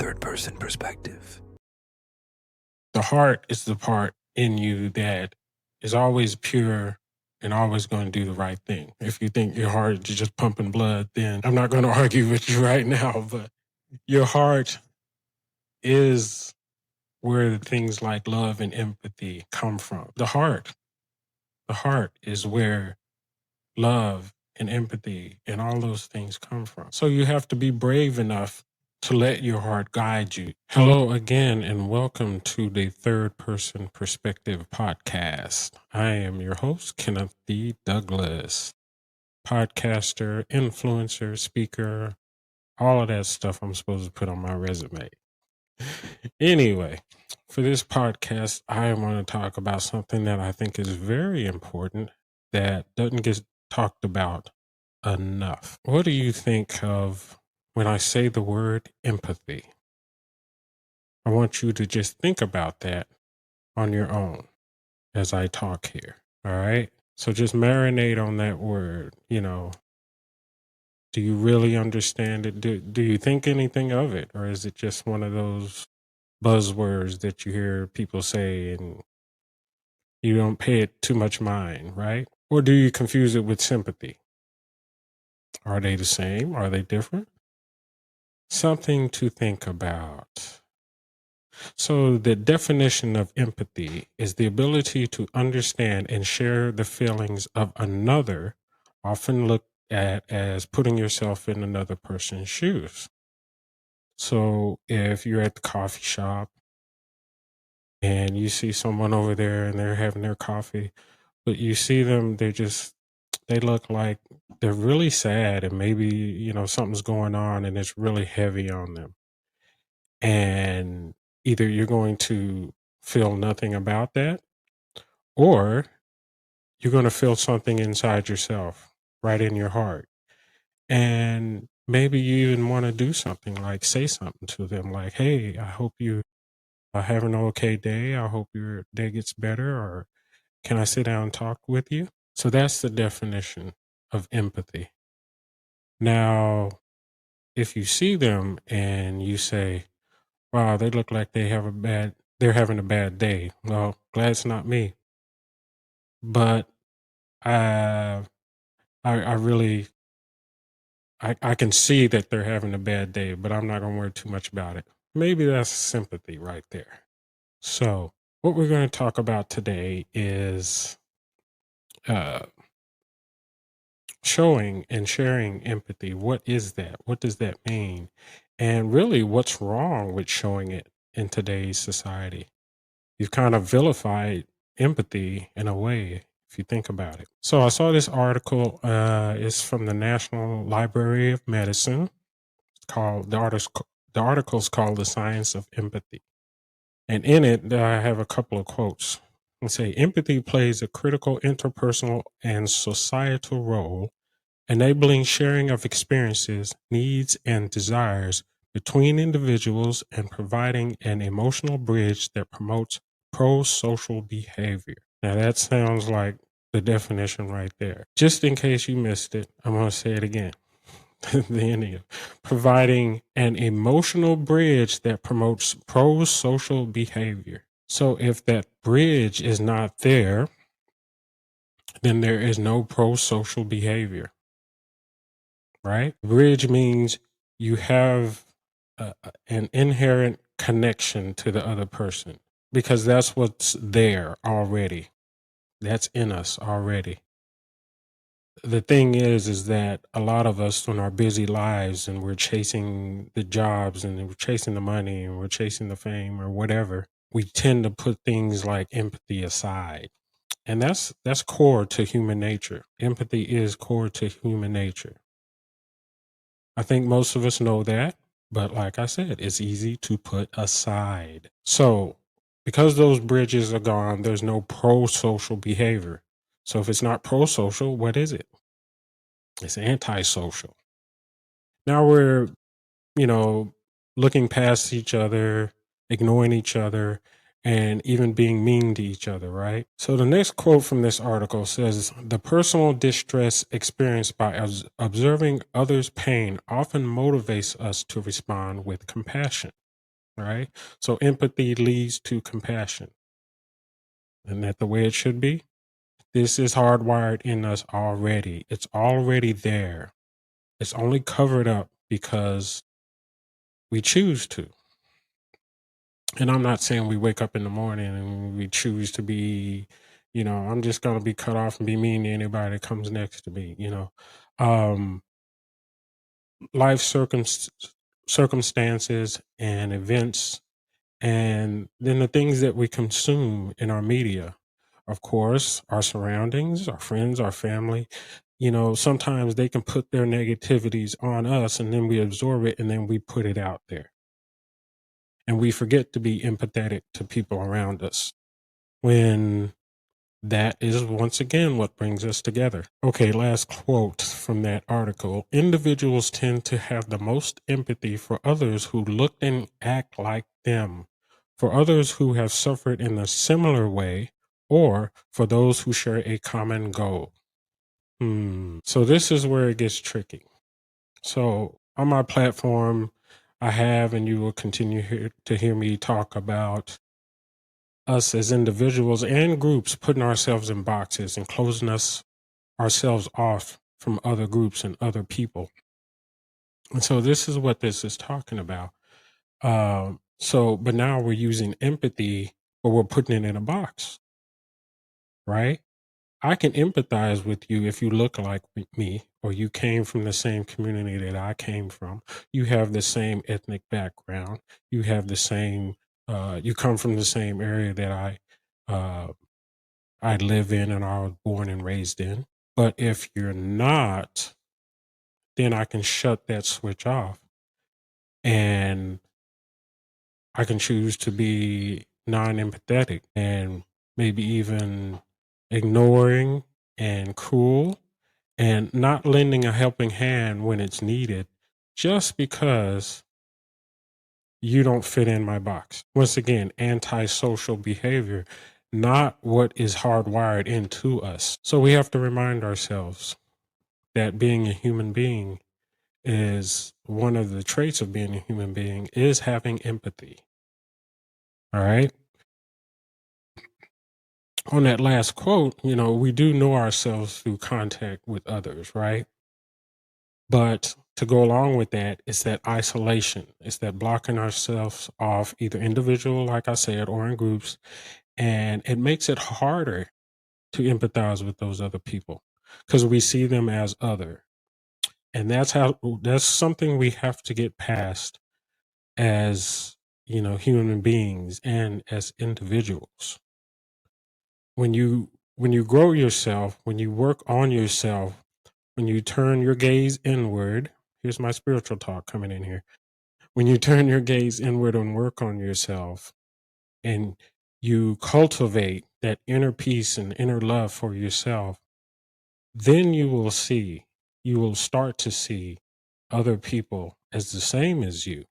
third person perspective. The heart is the part in you that is always pure and always going to do the right thing. If you think your heart is just pumping blood, then I'm not going to argue with you right now, but your heart is where things like love and empathy come from. The heart is where love and empathy and all those things come from. So you have to be brave enough to let your heart guide you. Hello again, and welcome to the Third Person Perspective podcast. I am your host, Kenneth D Douglas, podcaster, influencer, speaker, all of that stuff I'm supposed to put on my resume. Anyway, for this podcast, I want to talk about something that I think is very important that doesn't get talked about enough. What do you think of when I say the word empathy? I want you to just think about that on your own as I talk here. All right. So just marinate on that word. Do you really understand it? Do you think anything of it? Or is it just one of those buzzwords that you hear people say and you don't pay it too much mind, right? Or do you confuse it with sympathy? Are they the same? Are they different? Something to think about. So, the definition of empathy is the ability to understand and share the feelings of another, often looked at as putting yourself in another person's shoes. So, if you're at the coffee shop and you see someone over there and they're having their coffee, but you see them, they look like they're really sad and maybe, something's going on and it's really heavy on them. And either you're going to feel nothing about that, or you're going to feel something inside yourself, right in your heart. And maybe you even want to do something like say something to them like, hey, I hope you are having an okay day. I hope your day gets better. Or can I sit down and talk with you? So that's the definition of empathy. Now, if you see them and you say, wow, they look like they're having a bad day. Well, glad it's not me. But I really, I can see that they're having a bad day, but I'm not going to worry too much about it. Maybe that's sympathy right there. So what we're going to talk about today is uh, showing and sharing empathy. What is that? What does that mean? And really, what's wrong with showing it in today's society? You've kind of vilified empathy in a way, if you think about it. So I saw this article. It's from the National Library of Medicine. The article's called "The Science of Empathy," and in it, I have a couple of quotes. They say, "Empathy plays a critical interpersonal and societal role, enabling sharing of experiences, needs, and desires between individuals and providing an emotional bridge that promotes pro-social behavior." Now that sounds like the definition right there. Just in case you missed it, I'm going to say it again. The ending of providing an emotional bridge that promotes pro-social behavior. So if that bridge is not there, then there is no pro-social behavior. Right? Bridge means you have an inherent connection to the other person because that's what's there already. That's in us already. The thing is that a lot of us in our busy lives and we're chasing the jobs and we're chasing the money and we're chasing the fame or whatever, we tend to put things like empathy aside. And that's core to human nature. Empathy is core to human nature. I think most of us know that, but like I said, it's easy to put aside. So, because those bridges are gone, there's no pro-social behavior. So if it's not pro-social, what is it? It's antisocial. Now we're, looking past each other, ignoring each other, and even being mean to each other, right? So the next quote from this article says, "The personal distress experienced by observing others' pain often motivates us to respond with compassion. All right. So empathy leads to compassion. Isn't that the way it should be? This is hardwired in us already. It's already there. It's only covered up because we choose to. And I'm not saying we wake up in the morning and we choose to be, I'm just going to be cut off and be mean to anybody that comes next to me. Um, life circumstances and events, and then the things that we consume in our media, of course, our surroundings, our friends, our family, sometimes they can put their negativities on us and then we absorb it and then we put it out there. And we forget to be empathetic to people around us when that is once again what brings us together. Okay, last quote from that article. Individuals tend to have the most empathy for others who look and act like them, for others who have suffered in a similar way, or for those who share a common goal. So this is where it gets tricky. So on my platform, I have, and you will continue to hear me talk about us as individuals and groups putting ourselves in boxes and closing ourselves off from other groups and other people. And so this is what this is talking about. But now we're using empathy, but we're putting it in a box, right? I can empathize with you if you look like me, or you came from the same community that I came from. You have the same ethnic background. You have the same. You come from the same area that uh, I live in and I was born and raised in. But if you're not, then I can shut that switch off and I can choose to be non empathetic and maybe even ignoring and cruel and not lending a helping hand when it's needed just because you don't fit in my box. Once again, antisocial behavior, not what is hardwired into us. So we have to remind ourselves that being a human being is one of the traits of being a human being is having empathy. All right. On that last quote, we do know ourselves through contact with others, right? But to go along with that, it's that isolation. It's that blocking ourselves off, either individual, like I said, or in groups. And it makes it harder to empathize with those other people because we see them as other. And that's something we have to get past as, human beings and as individuals. When you grow yourself, when you work on yourself, when you turn your gaze inward, here's my spiritual talk coming in here. When you turn your gaze inward and work on yourself and you cultivate that inner peace and inner love for yourself, then you will start to see other people as the same as you.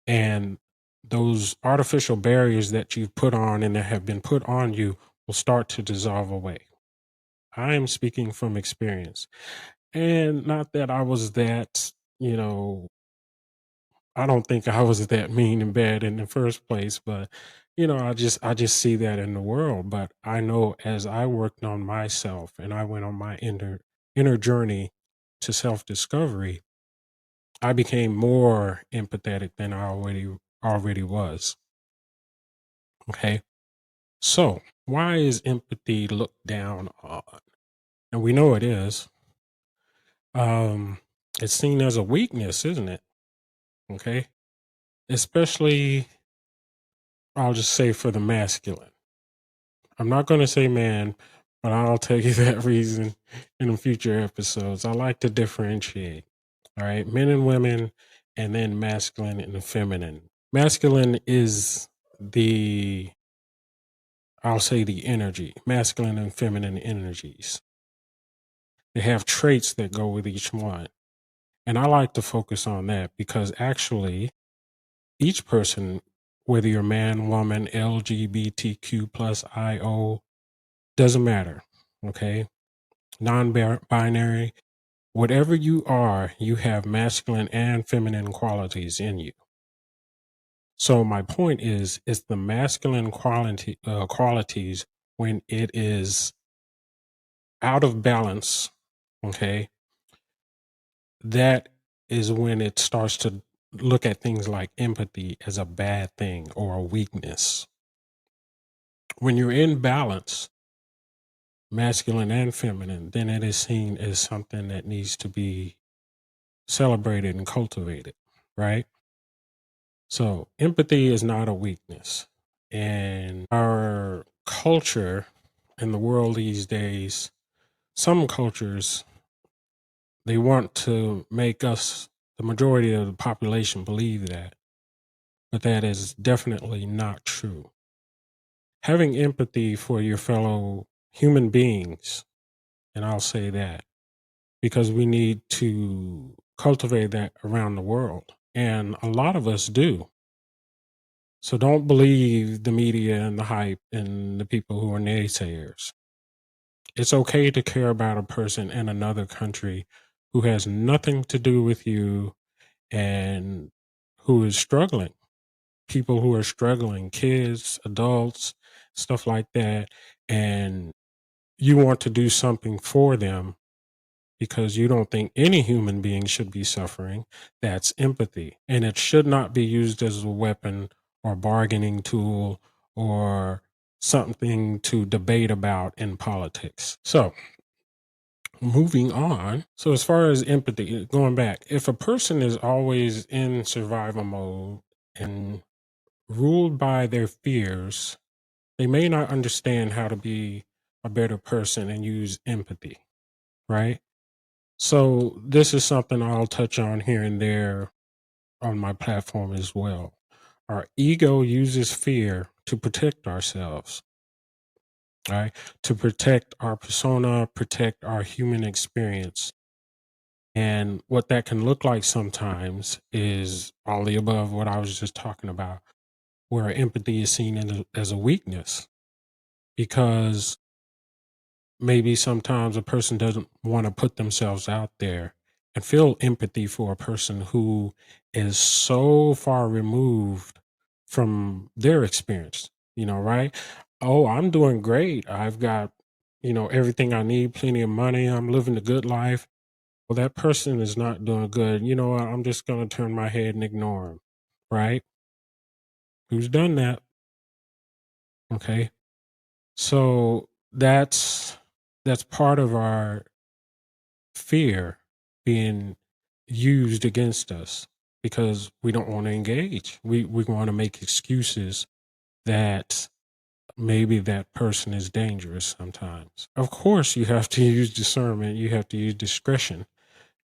And those artificial barriers that you've put on and that have been put on you will start to dissolve away. I am speaking from experience. And not that I was that, I don't think I was that mean and bad in the first place, but I just see that in the world. But I know as I worked on myself and I went on my inner journey to self-discovery, I became more empathetic than I already was. Okay. So why is empathy looked down on? And we know it is. Um, it's seen as a weakness, isn't it? Okay. Especially, I'll just say for the masculine. I'm not going to say man, but I'll tell you that reason in the future episodes. I like to differentiate. All right. Men and women, and then masculine and feminine. Masculine is the, I'll say the energy, masculine and feminine energies. They have traits that go with each one. And I like to focus on that because actually, each person, whether you're man, woman, LGBTQ plus IO, doesn't matter. Okay. Non binary, whatever you are, you have masculine and feminine qualities in you. So my point is, it's the masculine qualities when it is out of balance. Okay, that is when it starts to look at things like empathy as a bad thing or a weakness. When you're in balance, masculine and feminine, then it is seen as something that needs to be celebrated and cultivated, right? So empathy is not a weakness. And our culture in the world these days, some cultures, they want to make us, the majority of the population, believe that, but that is definitely not true. Having empathy for your fellow human beings, and I'll say that because we need to cultivate that around the world. And a lot of us do. So don't believe the media and the hype and the people who are naysayers. It's okay to care about a person in another country who has nothing to do with you and who is struggling. People who are struggling, kids, adults, stuff like that. And you want to do something for them because you don't think any human being should be suffering. That's empathy. And it should not be used as a weapon or bargaining tool or something to debate about in politics. So, moving on. So, as far as empathy, going back, if a person is always in survival mode and ruled by their fears, they may not understand how to be a better person and use empathy, right? So this is something I'll touch on here and there on my platform as well. Our ego uses fear to protect ourselves, right? To protect our persona, protect our human experience. And what that can look like sometimes is all the above what I was just talking about, where empathy is seen as a weakness because maybe sometimes a person doesn't want to put themselves out there and feel empathy for a person who is so far removed from their experience, right? Oh, I'm doing great. I've got, everything I need, plenty of money. I'm living a good life. Well, that person is not doing good. You know what? I'm just going to turn my head and ignore him, right? Who's done that? Okay. So that's part of our fear being used against us because we don't want to engage. We want to make excuses that maybe that person is dangerous sometimes. Of course, you have to use discernment. You have to use discretion.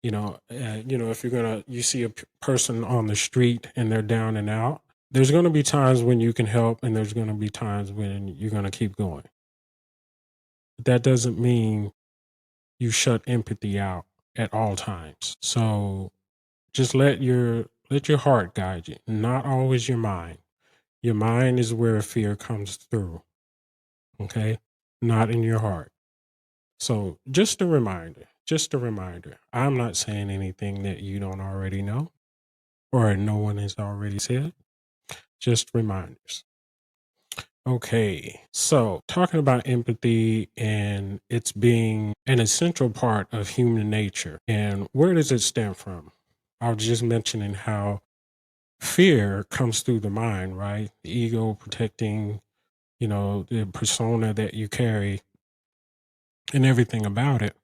If you see a person on the street and they're down and out, there's going to be times when you can help, and there's going to be times when you're going to keep going. But that doesn't mean you shut empathy out at all times. So just let your heart guide you, not always your mind. Your mind is where fear comes through, okay? Not in your heart. So just a reminder. I'm not saying anything that you don't already know or no one has already said. Just reminders. Okay, so talking about empathy and it's being an essential part of human nature. And where does it stem from? I was just mentioning how fear comes through the mind, right? The ego protecting, the persona that you carry and everything about it.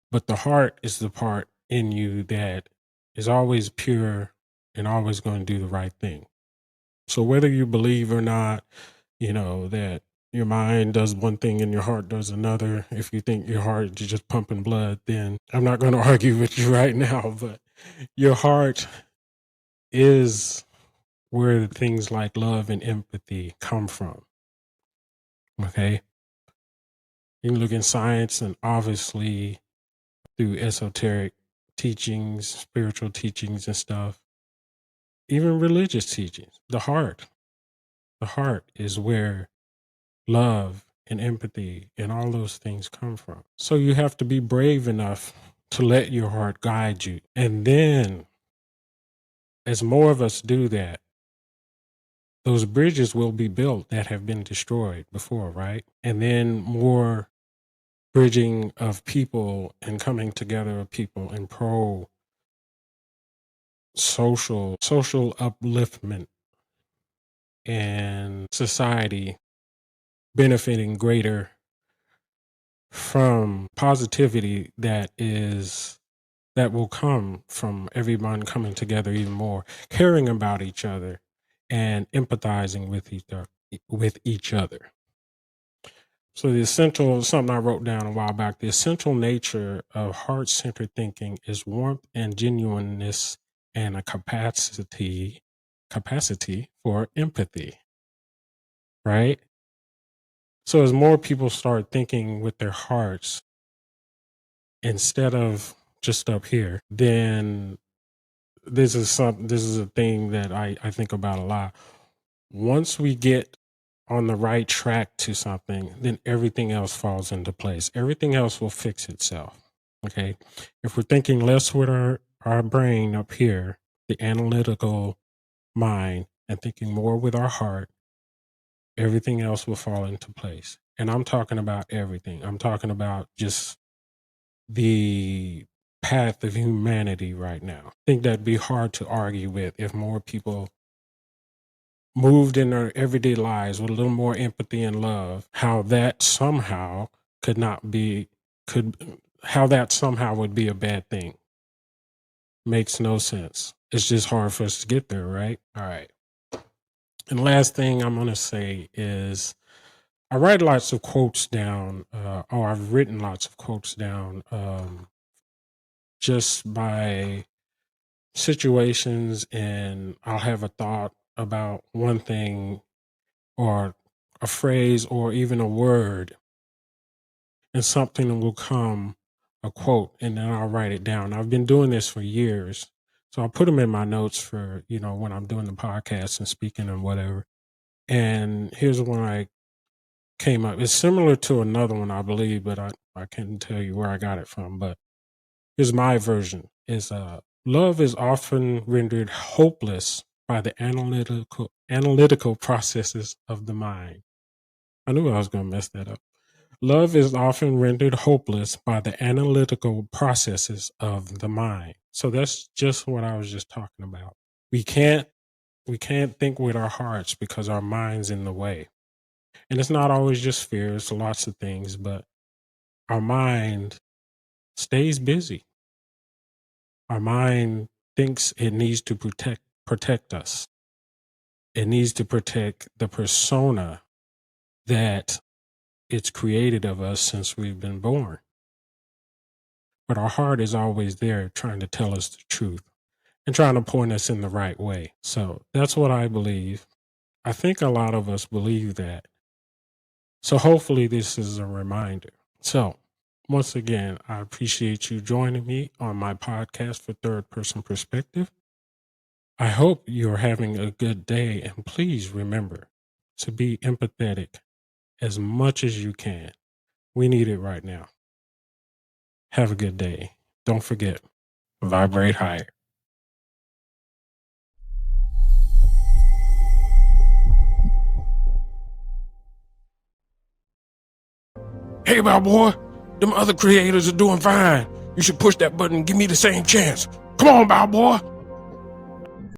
But the heart is the part in you that is always pure and always going to do the right thing. So whether you believe or not, that your mind does one thing and your heart does another. If you think your heart is just pumping blood, then I'm not going to argue with you right now, but your heart is where things like love and empathy come from. Okay. You can look in science and obviously through esoteric teachings, spiritual teachings and stuff, even religious teachings. The heart is where love and empathy and all those things come from. So you have to be brave enough to let your heart guide you. And then, as more of us do that, those bridges will be built that have been destroyed before, right? And then more bridging of people and coming together of people in pro social upliftment and society benefiting greater from positivity that will come from everyone coming together even more, caring about each other and empathizing with each other. So the essential, something I wrote down a while back, the essential nature of heart-centered thinking is warmth and genuineness and a capacity for empathy, right? So as more people start thinking with their hearts instead of just up here, then this is a thing that I think about a lot. Once we get on the right track to something, then everything else falls into place. Everything else will fix itself. Okay. If we're thinking less with our brain up here, the analytical mind, and thinking more with our heart, everything else will fall into place. And I'm talking about everything. I'm talking about just the path of humanity right now. I think that'd be hard to argue with if more people moved in their everyday lives with a little more empathy and love, how that somehow could not be could how that somehow would be a bad thing. Makes no sense. It's just hard for us to get there, right? All right. And the last thing I'm gonna say is I write lots of quotes down, or I've written lots of quotes down just by situations, and I'll have a thought about one thing or a phrase or even a word, and something will come, a quote, and then I'll write it down. I've been doing this for years. So I'll put them in my notes for, when I'm doing the podcast and speaking and whatever. And here's one I came up. It's similar to another one, I believe, but I can't tell you where I got it from. But here's my version. Is love is often rendered hopeless by the analytical processes of the mind. I knew I was going to mess that up. Love is often rendered hopeless by the analytical processes of the mind. So that's just what I was just talking about. We can't think with our hearts because our mind's in the way. And it's not always just fear, it's lots of things, but our mind stays busy. Our mind thinks it needs to protect us. It needs to protect the persona that it's created of us since we've been born. But our heart is always there trying to tell us the truth and trying to point us in the right way. So that's what I believe. I think a lot of us believe that. So hopefully this is a reminder. So once again, I appreciate you joining me on my podcast for Third Person Perspective. I hope you're having a good day, and please remember to be empathetic as much as you can. We need it right now. Have a good day. Don't forget, vibrate higher. Hey, my boy, them other creators are doing fine. You should push that button and give me the same chance. Come on, bow boy.